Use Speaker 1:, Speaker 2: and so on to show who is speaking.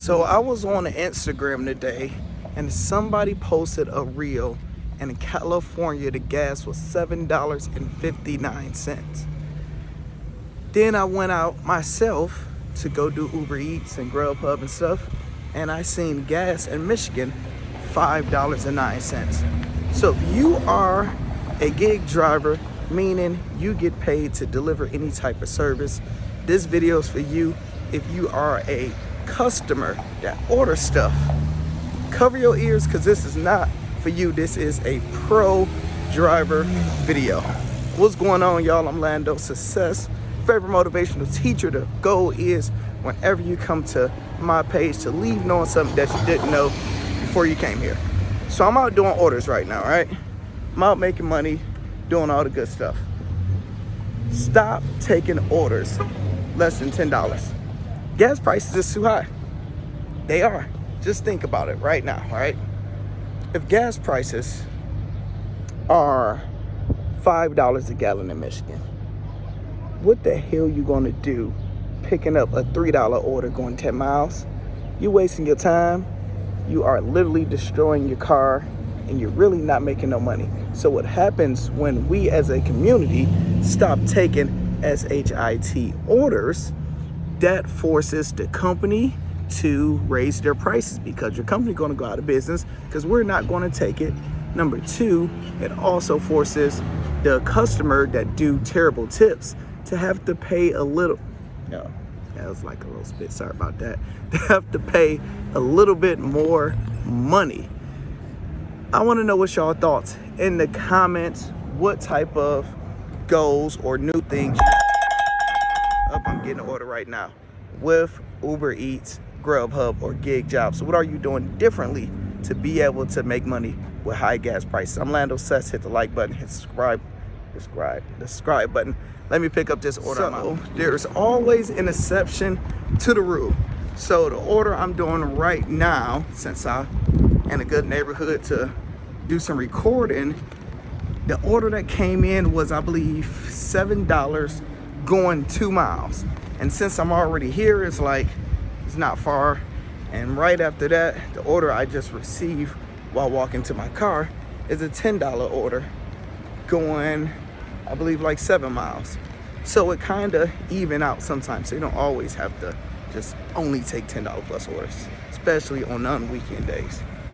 Speaker 1: So I was on Instagram today and somebody posted a reel, and in California the gas was $7.59. Then I went out myself to go do Uber Eats and Grubhub and stuff, and I seen gas in Michigan $5.09. So if you are a gig driver, meaning you get paid to deliver any type of service, this video is for you. If you are a customer that orders stuff, cover your ears, because this is not for you. This is a pro driver video. What's going on, y'all? I'm Lando, Success favorite motivational teacher. The goal is whenever you come to my page to leave knowing something that you didn't know before you came here. So I'm out doing orders right now, right? I'm out making money, doing all the good stuff. Stop taking orders less than $10. Gas prices is too high. They are. Just think about it right now, right? If gas prices are $5 a gallon in Michigan, what the hell you gonna do picking up a $3 order going 10 miles? You're wasting your time. You are literally destroying your car, and you're really not making no money. So what happens when we as a community stop taking SHIT orders, that forces the company to raise their prices, because your company going to go out of business because we're not going to take it. Number two, it also forces the customer that do terrible tips to have to pay a little, no, that was like a little spit, sorry about that. They have to pay a little bit more money. I want to know what's y'all thoughts in the comments. What type of goals or new things I'm getting an order right now with Uber Eats, Grubhub, or gig jobs. So what are you doing differently to be able to make money with high gas prices? I'm Lando Sess. Hit the like button, hit subscribe button. Let me pick up this order. So there's always an exception to the rule. So the order I'm doing right now, since I'm in a good neighborhood to do some recording, the order that came in was, I believe, $7 going 2 miles. And since I'm already here, it's like, it's not far. And right after that, the order I just received while walking to my car is a $10 order going, I believe, like 7 miles. So it kind of even out sometimes. So you don't always have to just only take $10 plus orders, especially on non-weekend days.